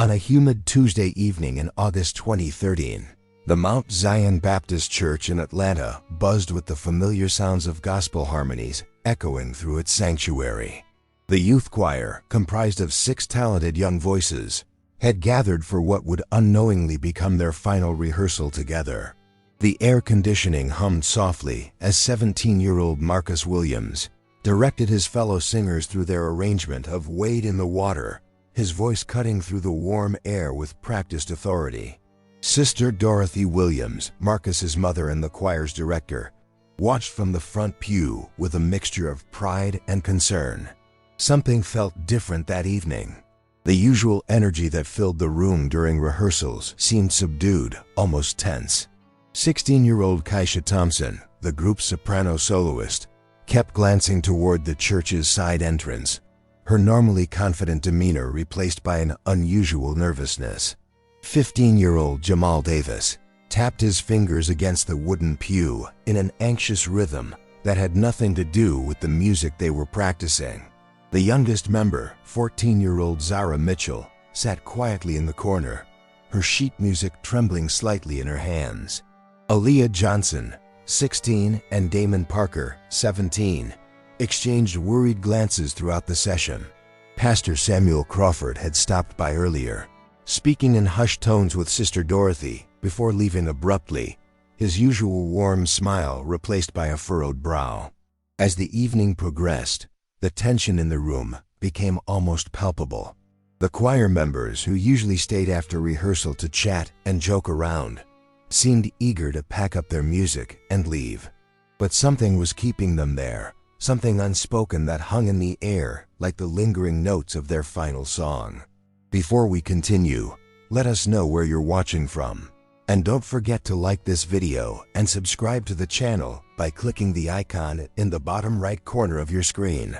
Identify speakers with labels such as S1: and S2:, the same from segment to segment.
S1: On a humid Tuesday evening in August 2013, the Mount Zion Baptist Church in Atlanta buzzed with the familiar sounds of gospel harmonies echoing through its sanctuary. The youth choir, comprised of 6 talented young voices, had gathered for what would unknowingly become their final rehearsal together. The air conditioning hummed softly as 17-year-old Marcus Williams directed his fellow singers through their arrangement of Wade in the Water, his voice cutting through the warm air with practiced authority. Sister Dorothy Williams, Marcus's mother and the choir's director, watched from the front pew with a mixture of pride and concern. Something felt different that evening. The usual energy that filled the room during rehearsals seemed subdued, almost tense. 16-year-old Keisha Thompson, the group's soprano soloist, kept glancing toward the church's side entrance, her normally confident demeanor replaced by an unusual nervousness. 15-year-old Jamal Davis tapped his fingers against the wooden pew in an anxious rhythm that had nothing to do with the music they were practicing. The youngest member, 14-year-old Zara Mitchell, sat quietly in the corner, her sheet music trembling slightly in her hands. Aaliyah Johnson, 16, and Damon Parker, 17, exchanged worried glances throughout the session. Pastor Samuel Crawford had stopped by earlier, speaking in hushed tones with Sister Dorothy before leaving abruptly, his usual warm smile replaced by a furrowed brow. As the evening progressed, the tension in the room became almost palpable. The choir members, who usually stayed after rehearsal to chat and joke around, seemed eager to pack up their music and leave. But something was keeping them there, something unspoken that hung in the air like the lingering notes of their final song. Before we continue, let us know where you're watching from. And don't forget to like this video and subscribe to the channel by clicking the icon in the bottom right corner of your screen.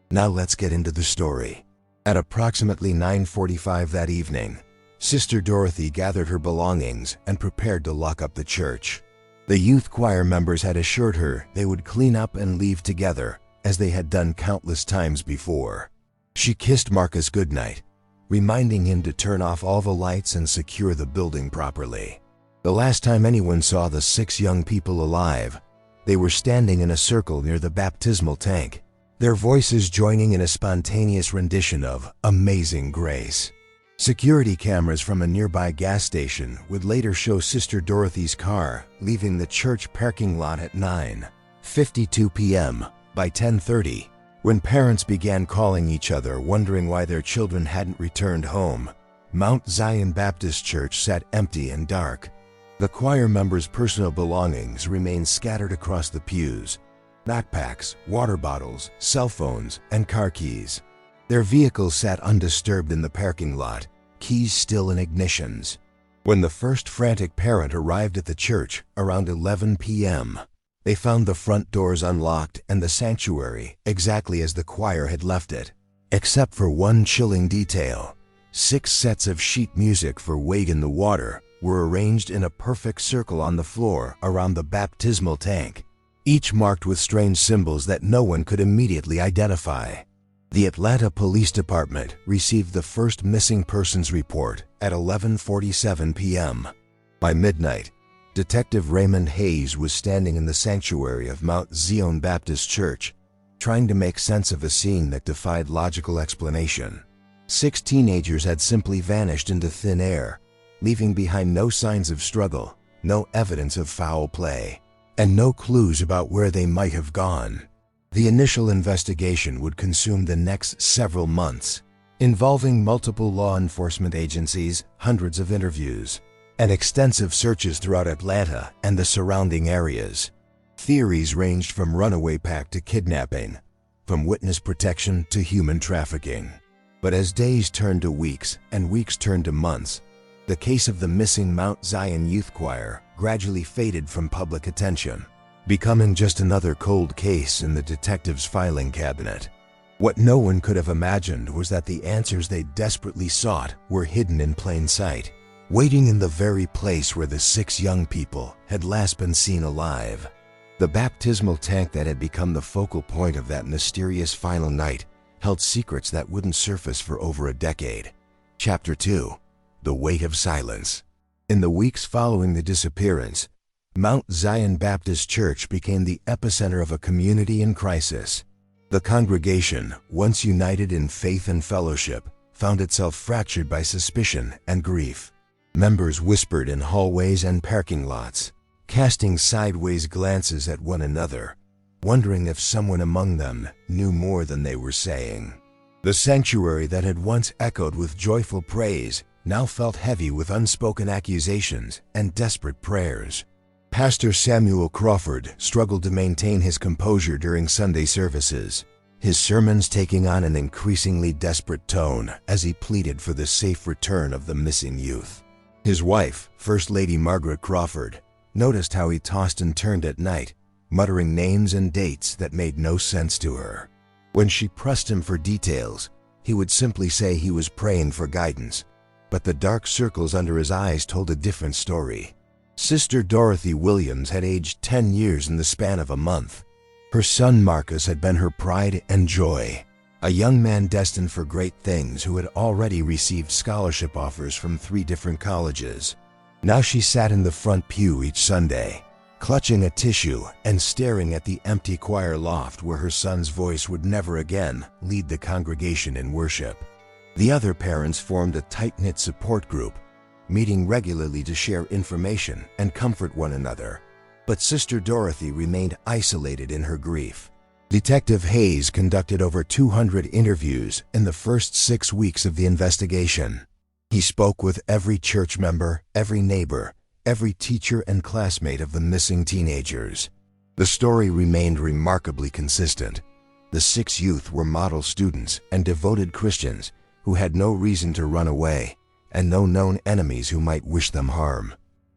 S1: Now let's get into the story. At approximately 9:45 that evening, Sister Dorothy gathered her belongings and prepared to lock up the church. The youth choir members had assured her they would clean up and leave together, as they had done countless times before. She kissed Marcus goodnight, reminding him to turn off all the lights and secure the building properly. The last time anyone saw the 6 young people alive, they were standing in a circle near the baptismal tank, their voices joining in a spontaneous rendition of Amazing Grace. Security cameras from a nearby gas station would later show Sister Dorothy's car leaving the church parking lot at 9:52 p.m. By 10:30, when parents began calling each other wondering why their children hadn't returned home, Mount Zion Baptist Church sat empty and dark. The choir members' personal belongings remained scattered across the pews: backpacks, water bottles, cell phones, and car keys. Their vehicles sat undisturbed in the parking lot, keys still in ignitions. When the first frantic parent arrived at the church around 11 p.m., they found the front doors unlocked and the sanctuary exactly as the choir had left it. Except for one chilling detail, 6 sets of sheet music for Wade in the Water were arranged in a perfect circle on the floor around the baptismal tank, each marked with strange symbols that no one could immediately identify. The Atlanta Police Department received the first missing persons report at 11:47 p.m. By midnight, Detective Raymond Hayes was standing in the sanctuary of Mount Zion Baptist Church, trying to make sense of a scene that defied logical explanation. 6 teenagers had simply vanished into thin air, leaving behind no signs of struggle, no evidence of foul play, and no clues about where they might have gone. The initial investigation would consume the next several months, involving multiple law enforcement agencies, hundreds of interviews, and extensive searches throughout Atlanta and the surrounding areas. Theories ranged from runaway pact to kidnapping, from witness protection to human trafficking. But as days turned to weeks and weeks turned to months, the case of the missing Mount Zion Youth Choir gradually faded from public attention, becoming just another cold case in the detectives' filing cabinet. What no one could have imagined was that the answers they desperately sought were hidden in plain sight, waiting in the very place where the 6 young people had last been seen alive. The baptismal tank that had become the focal point of that mysterious final night held secrets that wouldn't surface for over a decade. Chapter 2: The weight of silence. In the weeks following the disappearance, Mount Zion Baptist Church became the epicenter of a community in crisis. The congregation, once united in faith and fellowship, found itself fractured by suspicion and grief. Members whispered in hallways and parking lots, casting sideways glances at one another, wondering if someone among them knew more than they were saying. The sanctuary that had once echoed with joyful praise now felt heavy with unspoken accusations and desperate prayers. Pastor Samuel Crawford struggled to maintain his composure during Sunday services, his sermons taking on an increasingly desperate tone as he pleaded for the safe return of the missing youth. His wife, First Lady Margaret Crawford, noticed how he tossed and turned at night, muttering names and dates that made no sense to her. When she pressed him for details, he would simply say he was praying for guidance, but the dark circles under his eyes told a different story. Sister Dorothy Williams had aged 10 years in the span of a month. Her son Marcus had been her pride and joy, a young man destined for great things who had already received scholarship offers from 3 different colleges. Now she sat in the front pew each Sunday, clutching a tissue and staring at the empty choir loft where her son's voice would never again lead the congregation in worship. The other parents formed a tight-knit support group, meeting regularly to share information and comfort one another. But Sister Dorothy remained isolated in her grief. Detective Hayes conducted over 200 interviews in the first 6 weeks of the investigation. He spoke with every church member, every neighbor, every teacher and classmate of the missing teenagers. The story remained remarkably consistent. The 6 youth were model students and devoted Christians who had no reason to run away, and no known enemies who might wish them harm.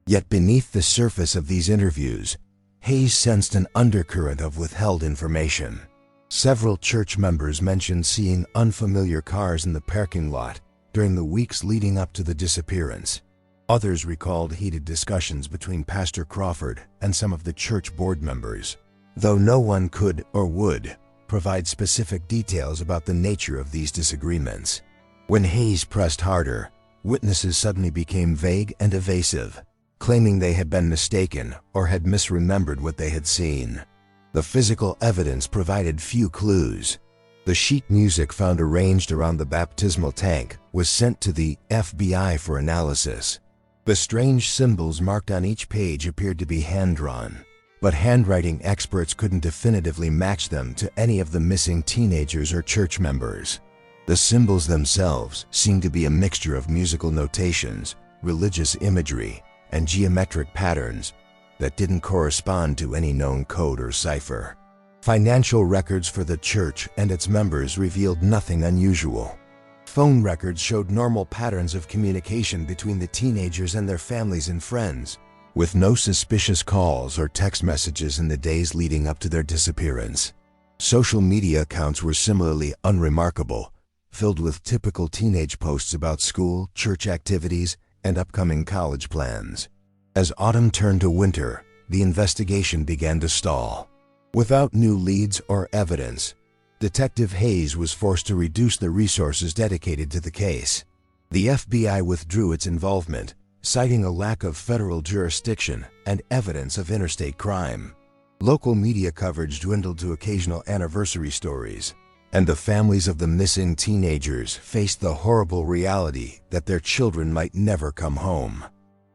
S1: Yet beneath the surface of these interviews, Hayes sensed an undercurrent of withheld information. Several church members mentioned seeing unfamiliar cars in the parking lot during the weeks leading up to the disappearance. Others recalled heated discussions between Pastor Crawford and some of the church board members, though no one could or would provide specific details about the nature of these disagreements. When Hayes pressed harder, witnesses suddenly became vague and evasive, claiming they had been mistaken or had misremembered what they had seen. The physical evidence provided few clues. The sheet music found arranged around the baptismal tank was sent to the FBI for analysis. The strange symbols marked on each page appeared to be hand-drawn, but handwriting experts couldn't definitively match them to any of the missing teenagers or church members. The symbols themselves seemed to be a mixture of musical notations, religious imagery, and geometric patterns that didn't correspond to any known code or cipher. Financial records for the church and its members revealed nothing unusual. Phone records showed normal patterns of communication between the teenagers and their families and friends, with no suspicious calls or text messages in the days leading up to their disappearance. Social media accounts were similarly unremarkable, filled with typical teenage posts about school, church activities, and upcoming college plans. As autumn turned to winter, the investigation began to stall. Without new leads or evidence, Detective Hayes was forced to reduce the resources dedicated to the case. The FBI withdrew its involvement, citing a lack of federal jurisdiction and evidence of interstate crime. Local media coverage dwindled to occasional anniversary stories, and the families of the missing teenagers faced the horrible reality that their children might never come home.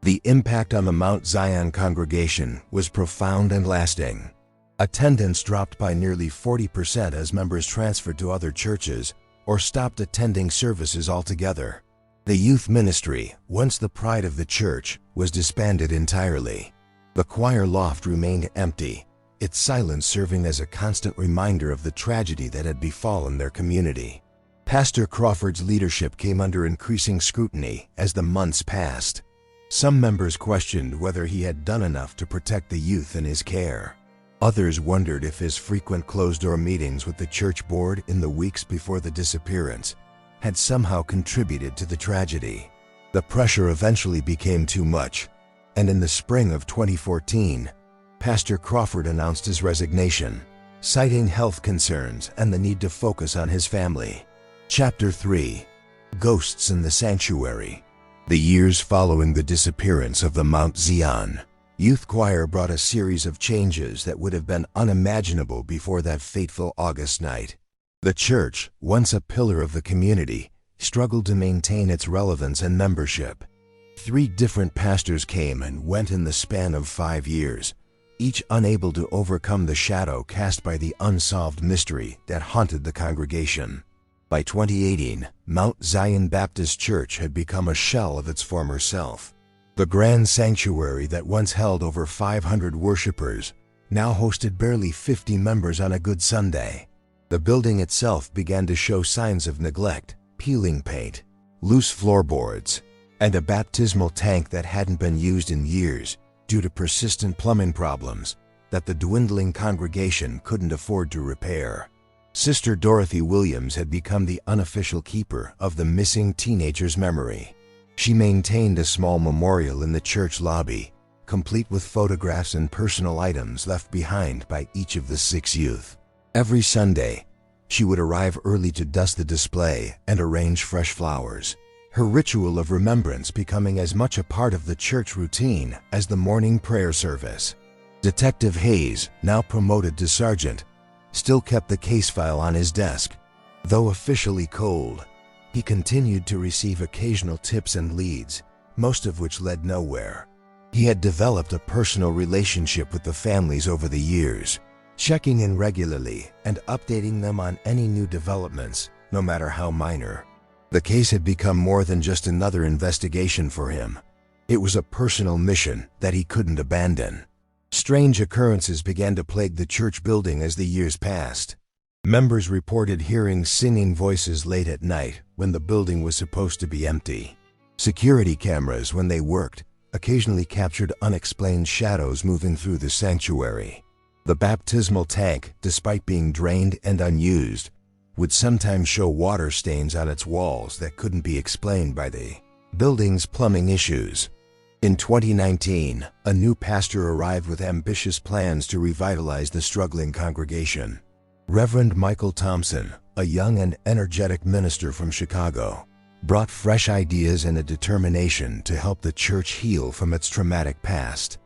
S1: The impact on the Mount Zion congregation was profound and lasting. Attendance dropped by nearly 40% as members transferred to other churches or stopped attending services altogether. The youth ministry, once the pride of the church, was disbanded entirely. The choir loft remained empty, its silence serving as a constant reminder of the tragedy that had befallen their community. Pastor Crawford's leadership came under increasing scrutiny as the months passed. Some members questioned whether he had done enough to protect the youth in his care. Others wondered if his frequent closed-door meetings with the church board in the weeks before the disappearance had somehow contributed to the tragedy. The pressure eventually became too much, and in the spring of 2014, Pastor Crawford announced his resignation, citing health concerns and the need to focus on his family. Chapter 3: Ghosts in the Sanctuary. The years following the disappearance of the Mount Zion youth choir brought a series of changes that would have been unimaginable before that fateful August night. The church, once a pillar of the community, struggled to maintain its relevance and membership. 3 different pastors came and went in the span of 5 years, each unable to overcome the shadow cast by the unsolved mystery that haunted the congregation. By 2018, Mount Zion Baptist Church had become a shell of its former self. The grand sanctuary that once held over 500 worshipers now hosted barely 50 members on a good Sunday. The building itself began to show signs of neglect, peeling paint, loose floorboards, and a baptismal tank that hadn't been used in years due to persistent plumbing problems that the dwindling congregation couldn't afford to repair. Sister Dorothy Williams had become the unofficial keeper of the missing teenager's memory. She maintained a small memorial in the church lobby, complete with photographs and personal items left behind by each of the 6 youth. Every Sunday, she would arrive early to dust the display and arrange fresh flowers, her ritual of remembrance becoming as much a part of the church routine as the morning prayer service. Detective Hayes, now promoted to sergeant, still kept the case file on his desk. Though officially cold, he continued to receive occasional tips and leads, most of which led nowhere. He had developed a personal relationship with the families over the years, checking in regularly and updating them on any new developments, no matter how minor. The case had become more than just another investigation for him. It was a personal mission that he couldn't abandon. Strange occurrences began to plague the church building as the years passed. Members reported hearing singing voices late at night when the building was supposed to be empty. Security cameras, when they worked, occasionally captured unexplained shadows moving through the sanctuary. The baptismal tank, despite being drained and unused, would sometimes show water stains on its walls that couldn't be explained by the building's plumbing issues. In 2019, a new pastor arrived with ambitious plans to revitalize the struggling congregation. Reverend Michael Thompson, a young and energetic minister from Chicago, brought fresh ideas and a determination to help the church heal from its traumatic past.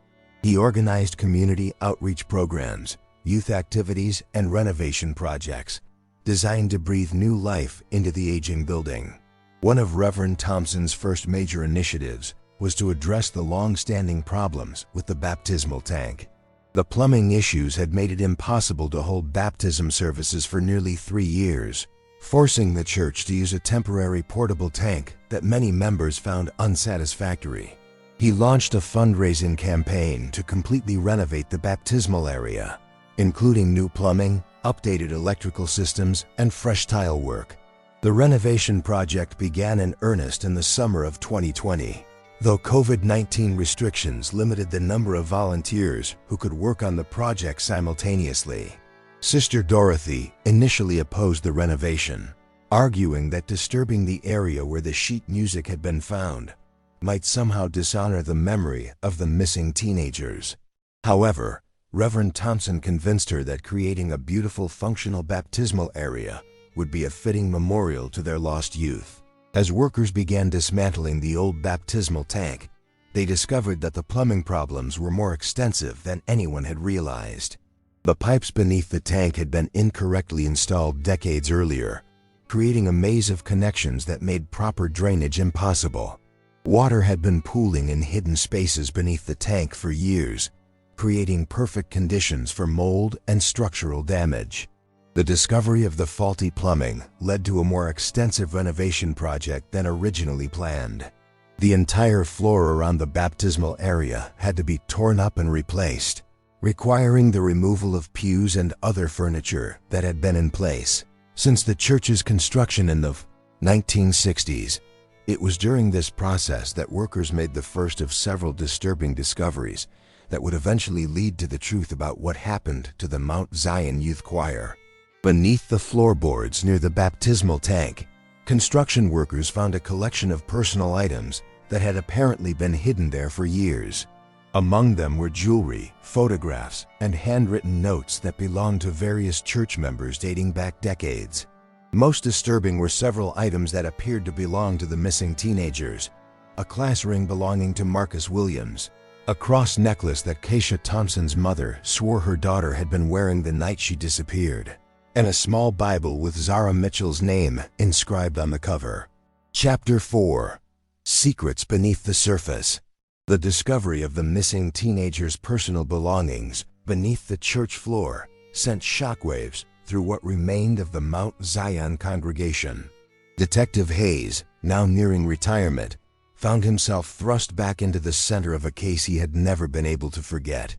S1: He organized community outreach programs, youth activities, and renovation projects designed to breathe new life into the aging building. One of Reverend Thompson's first major initiatives was to address the long-standing problems with the baptismal tank. The plumbing issues had made it impossible to hold baptism services for nearly 3 years, forcing the church to use a temporary portable tank that many members found unsatisfactory. He launched a fundraising campaign to completely renovate the baptismal area, including new plumbing, updated electrical systems, and fresh tile work. The renovation project began in earnest in the summer of 2020. Though COVID-19 restrictions limited the number of volunteers who could work on the project simultaneously, Sister Dorothy initially opposed the renovation, arguing that disturbing the area where the sheet music had been found might somehow dishonor the memory of the missing teenagers. However, Reverend Thompson convinced her that creating a beautiful functional baptismal area would be a fitting memorial to their lost youth. As workers began dismantling the old baptismal tank, they discovered that the plumbing problems were more extensive than anyone had realized. The pipes beneath the tank had been incorrectly installed decades earlier, creating a maze of connections that made proper drainage impossible. Water had been pooling in hidden spaces beneath the tank for years, creating perfect conditions for mold and structural damage. The discovery of the faulty plumbing led to a more extensive renovation project than originally planned. The entire floor around the baptismal area had to be torn up and replaced, requiring the removal of pews and other furniture that had been in place since the church's construction in the 1960s. It was during this process that workers made the first of several disturbing discoveries that would eventually lead to the truth about what happened to the Mount Zion Youth Choir. Beneath the floorboards near the baptismal tank, construction workers found a collection of personal items that had apparently been hidden there for years. Among them were jewelry, photographs, and handwritten notes that belonged to various church members dating back decades. Most disturbing were several items that appeared to belong to the missing teenagers, a class ring belonging to Marcus Williams, a cross necklace that Keisha Thompson's mother swore her daughter had been wearing the night she disappeared, and a small Bible with Zara Mitchell's name inscribed on the cover. Chapter 4. Secrets Beneath the Surface. The discovery of the missing teenager's personal belongings beneath the church floor sent shockwaves through what remained of the Mount Zion congregation. Detective Hayes, now nearing retirement, found himself thrust back into the center of a case he had never been able to forget.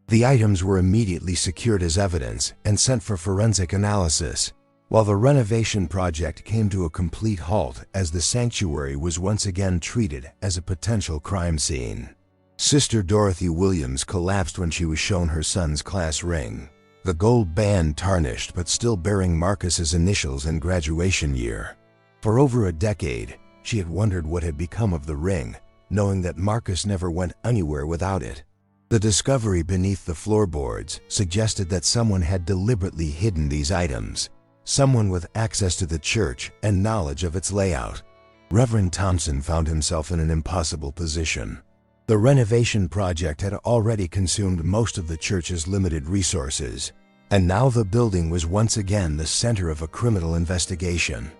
S1: The items were immediately secured as evidence and sent for forensic analysis, while the renovation project came to a complete halt as the sanctuary was once again treated as a potential crime scene. Sister Dorothy Williams collapsed when she was shown her son's class ring, the gold band tarnished but still bearing Marcus's initials and graduation year. For over a decade, she had wondered what had become of the ring, knowing that Marcus never went anywhere without it. The discovery beneath the floorboards suggested that someone had deliberately hidden these items, someone with access to the church and knowledge of its layout. Reverend Thompson found himself in an impossible position. The renovation project had already consumed most of the church's limited resources, and now the building was once again the center of a criminal investigation.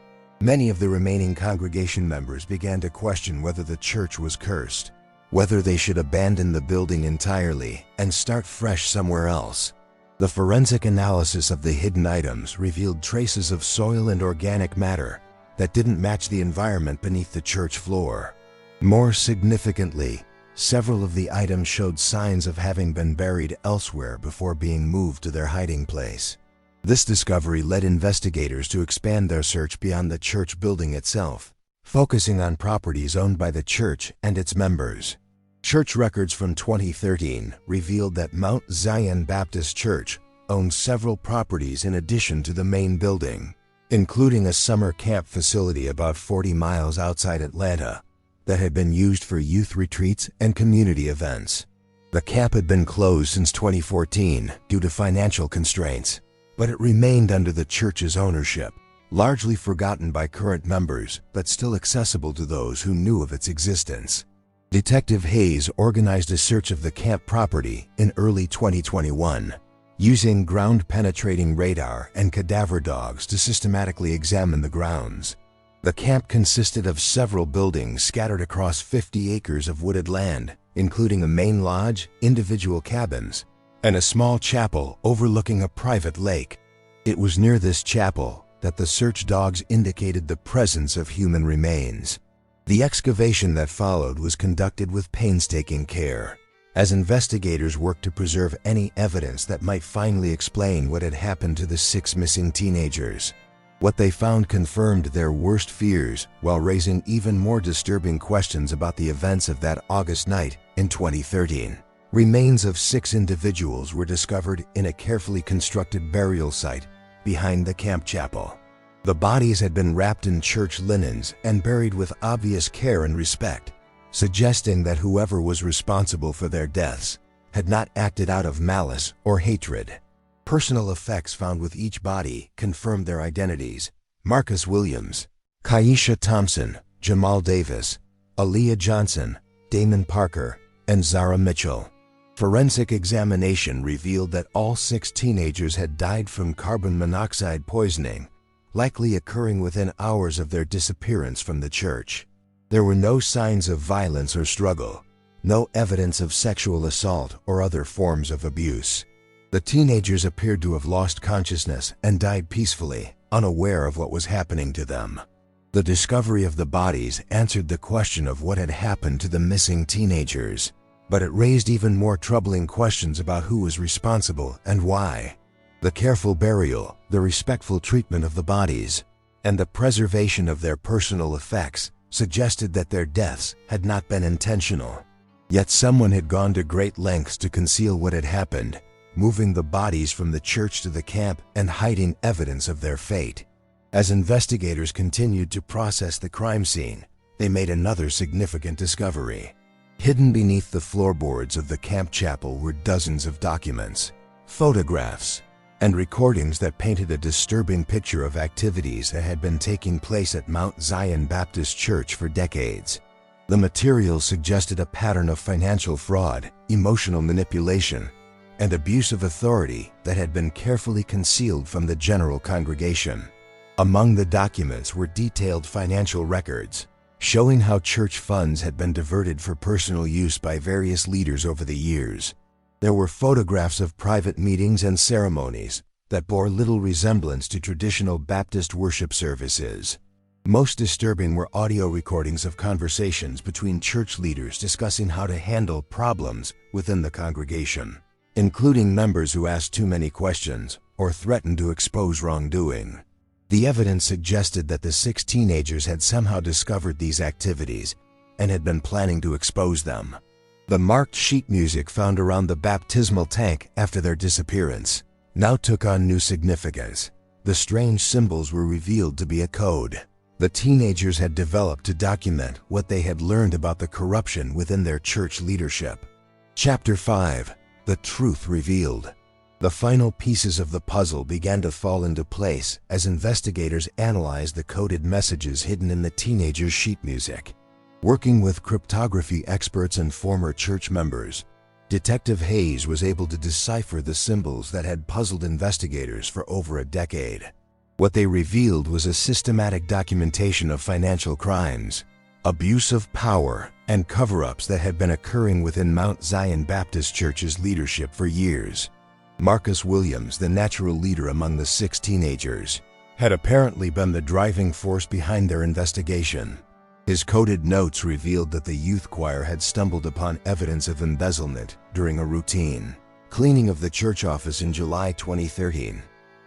S1: Many of the remaining congregation members began to question whether the church was cursed, whether they should abandon the building entirely and start fresh somewhere else. The forensic analysis of the hidden items revealed traces of soil and organic matter that didn't match the environment beneath the church floor. More significantly, several of the items showed signs of having been buried elsewhere before being moved to their hiding place. This discovery led investigators to expand their search beyond the church building itself, focusing on properties owned by the church and its members. Church records from 2013 revealed that Mount Zion Baptist Church owned several properties in addition to the main building, including a summer camp facility about 40 miles outside Atlanta that had been used for youth retreats and community events. The camp had been closed since 2014 due to financial constraints, but it remained under the church's ownership, largely forgotten by current members but still accessible to those who knew of its existence. Detective Hayes organized a search of the camp property in early 2021, using ground-penetrating radar and cadaver dogs to systematically examine the grounds. The camp consisted of several buildings scattered across 50 acres of wooded land, including a main lodge, individual cabins, and a small chapel overlooking a private lake. It was near this chapel that the search dogs indicated the presence of human remains. The excavation that followed was conducted with painstaking care, as investigators worked to preserve any evidence that might finally explain what had happened to the 6 missing teenagers. What they found confirmed their worst fears while raising even more disturbing questions about the events of that August night in 2013. Remains of 6 individuals were discovered in a carefully constructed burial site behind the camp chapel. The bodies had been wrapped in church linens and buried with obvious care and respect, suggesting that whoever was responsible for their deaths had not acted out of malice or hatred. Personal effects found with each body confirmed their identities: Marcus Williams, Keisha Thompson, Jamal Davis, Aaliyah Johnson, Damon Parker, and Zara Mitchell. Forensic examination revealed that all 6 teenagers had died from carbon monoxide poisoning, likely occurring within hours of their disappearance from the church. There were no signs of violence or struggle, no evidence of sexual assault or other forms of abuse. The teenagers appeared to have lost consciousness and died peacefully, unaware of what was happening to them. The discovery of the bodies answered the question of what had happened to the missing teenagers, but it raised even more troubling questions about who was responsible and why. The careful burial, the respectful treatment of the bodies, and the preservation of their personal effects suggested that their deaths had not been intentional. Yet someone had gone to great lengths to conceal what had happened, moving the bodies from the church to the camp and hiding evidence of their fate. As investigators continued to process the crime scene, they made another significant discovery. Hidden beneath the floorboards of the camp chapel were dozens of documents, photographs, and recordings that painted a disturbing picture of activities that had been taking place at Mount Zion Baptist Church for decades. The material suggested a pattern of financial fraud, emotional manipulation, and abuse of authority that had been carefully concealed from the general congregation. Among the documents were detailed financial records, showing how church funds had been diverted for personal use by various leaders over the years. There were photographs of private meetings and ceremonies that bore little resemblance to traditional Baptist worship services. Most disturbing were audio recordings of conversations between church leaders discussing how to handle problems within the congregation, including members who asked too many questions or threatened to expose wrongdoing. The evidence suggested that the 6 teenagers had somehow discovered these activities and had been planning to expose them. The marked sheet music found around the baptismal tank after their disappearance now took on new significance. The strange symbols were revealed to be a code the teenagers had developed to document what they had learned about the corruption within their church leadership. Chapter 5: The Truth Revealed. The final pieces of the puzzle began to fall into place as investigators analyzed the coded messages hidden in the teenagers' sheet music. Working with cryptography experts and former church members, Detective Hayes was able to decipher the symbols that had puzzled investigators for over a decade. What they revealed was a systematic documentation of financial crimes, abuse of power, and cover-ups that had been occurring within Mount Zion Baptist Church's leadership for years. Marcus Williams, the natural leader among the 6 teenagers, had apparently been the driving force behind their investigation. His coded notes revealed that the youth choir had stumbled upon evidence of embezzlement during a routine cleaning of the church office in July 2013.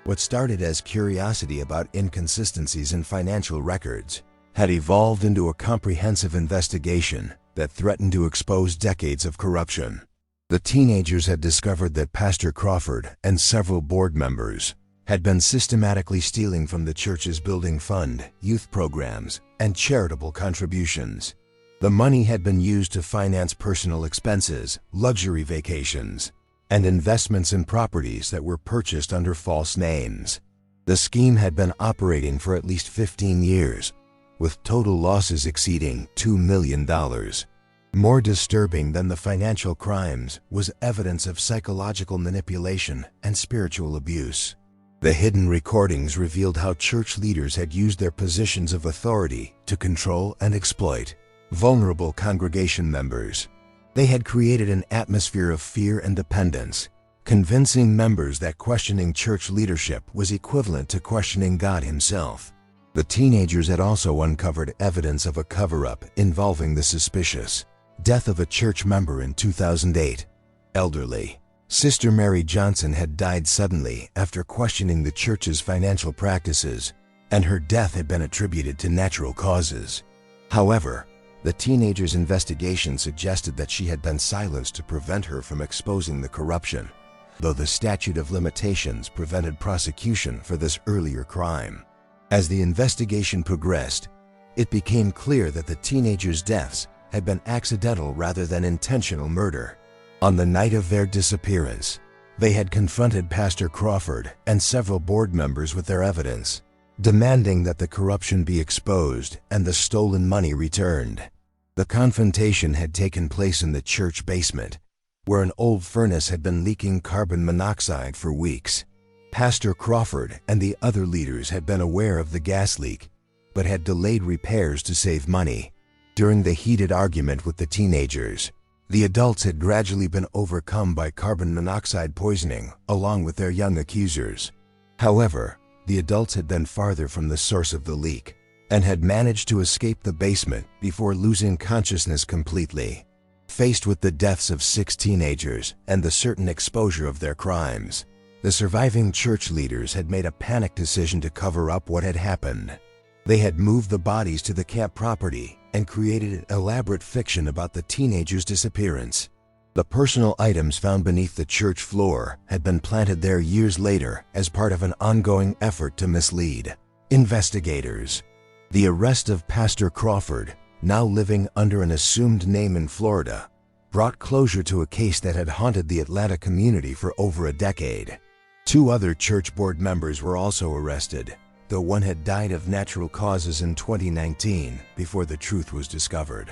S1: What started as curiosity about inconsistencies in financial records had evolved into a comprehensive investigation that threatened to expose decades of corruption. The teenagers had discovered that Pastor Crawford and several board members had been systematically stealing from the church's building fund, youth programs, and charitable contributions. The money had been used to finance personal expenses, luxury vacations, and investments in properties that were purchased under false names. The scheme had been operating for at least 15 years, with total losses exceeding $2 million. More disturbing than the financial crimes was evidence of psychological manipulation and spiritual abuse. The hidden recordings revealed how church leaders had used their positions of authority to control and exploit vulnerable congregation members. They had created an atmosphere of fear and dependence, convincing members that questioning church leadership was equivalent to questioning God Himself. The teenagers had also uncovered evidence of a cover-up involving the suspicious death of a church member in 2008. Elderly Sister Mary Johnson had died suddenly after questioning the church's financial practices, and her death had been attributed to natural causes. However, the teenagers' investigation suggested that she had been silenced to prevent her from exposing the corruption, though the statute of limitations prevented prosecution for this earlier crime. As the investigation progressed, it became clear that the teenagers' deaths had been accidental rather than intentional murder. On the night of their disappearance, they had confronted Pastor Crawford and several board members with their evidence, demanding that the corruption be exposed and the stolen money returned. The confrontation had taken place in the church basement, where an old furnace had been leaking carbon monoxide for weeks. Pastor Crawford and the other leaders had been aware of the gas leak, but had delayed repairs to save money. During the heated argument with the teenagers, the adults had gradually been overcome by carbon monoxide poisoning along with their young accusers. However, the adults had been farther from the source of the leak and had managed to escape the basement before losing consciousness completely. Faced with the deaths of 6 teenagers and the certain exposure of their crimes, the surviving church leaders had made a panicked decision to cover up what had happened. They had moved the bodies to the camp property and created an elaborate fiction about the teenagers' disappearance. The personal items found beneath the church floor had been planted there years later as part of an ongoing effort to mislead investigators. The arrest of Pastor Crawford, now living under an assumed name in Florida, brought closure to a case that had haunted the Atlanta community for over a decade. 2 other church board members were also arrested, though one had died of natural causes in 2019 before the truth was discovered.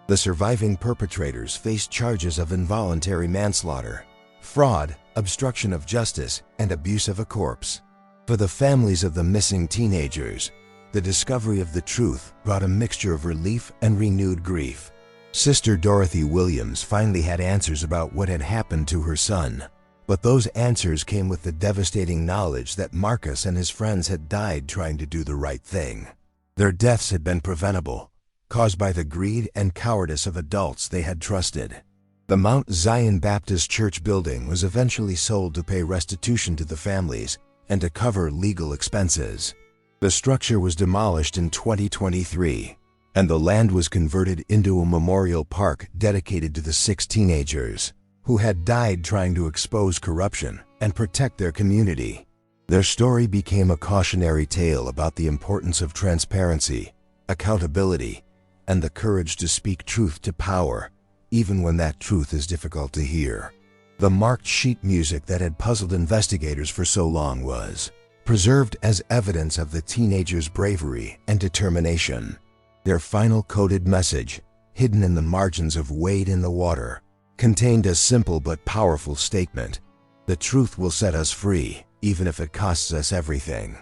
S1: The surviving perpetrators faced charges of involuntary manslaughter, fraud, obstruction of justice, and abuse of a corpse. For the families of the missing teenagers, the discovery of the truth brought a mixture of relief and renewed grief. Sister Dorothy Williams finally had answers about what had happened to her son, but those answers came with the devastating knowledge that Marcus and his friends had died trying to do the right thing. Their deaths had been preventable, caused by the greed and cowardice of adults they had trusted. The Mount Zion Baptist Church building was eventually sold to pay restitution to the families and to cover legal expenses. The structure was demolished in 2023, and the land was converted into a memorial park dedicated to the 6 teenagers who had died trying to expose corruption and protect their community. Their story became a cautionary tale about the importance of transparency, accountability, and the courage to speak truth to power, even when that truth is difficult to hear. The marked sheet music that had puzzled investigators for so long was preserved as evidence of the teenagers' bravery and determination. Their final coded message, hidden in the margins of Wade in the Water, contained a simple but powerful statement: the truth will set us free, even if it costs us everything.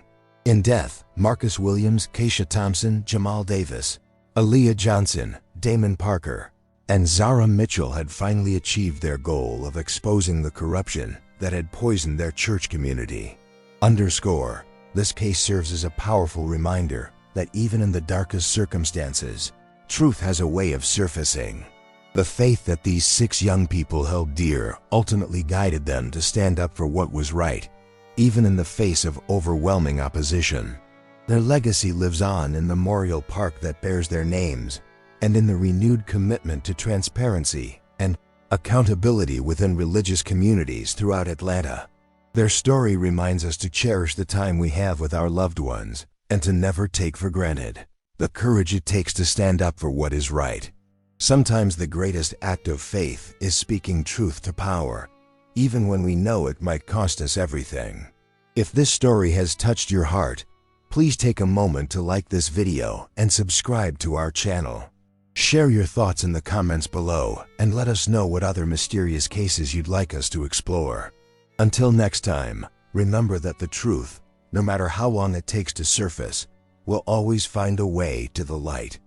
S1: In death, Marcus Williams, Keisha Thompson, Jamal Davis, Aaliyah Johnson, Damon Parker, and Zara Mitchell had finally achieved their goal of exposing the corruption that had poisoned their church community. This case serves as a powerful reminder that even in the darkest circumstances, truth has a way of surfacing. The faith that these 6 young people held dear ultimately guided them to stand up for what was right, even in the face of overwhelming opposition. Their legacy lives on in the memorial park that bears their names, and in the renewed commitment to transparency and accountability within religious communities throughout Atlanta. Their story reminds us to cherish the time we have with our loved ones and to never take for granted the courage it takes to stand up for what is right. Sometimes the greatest act of faith is speaking truth to power, even when we know it might cost us everything. If this story has touched your heart, please take a moment to like this video and subscribe to our channel. Share your thoughts in the comments below and let us know what other mysterious cases you'd like us to explore. Until next time, remember that the truth, no matter how long it takes to surface, will always find a way to the light.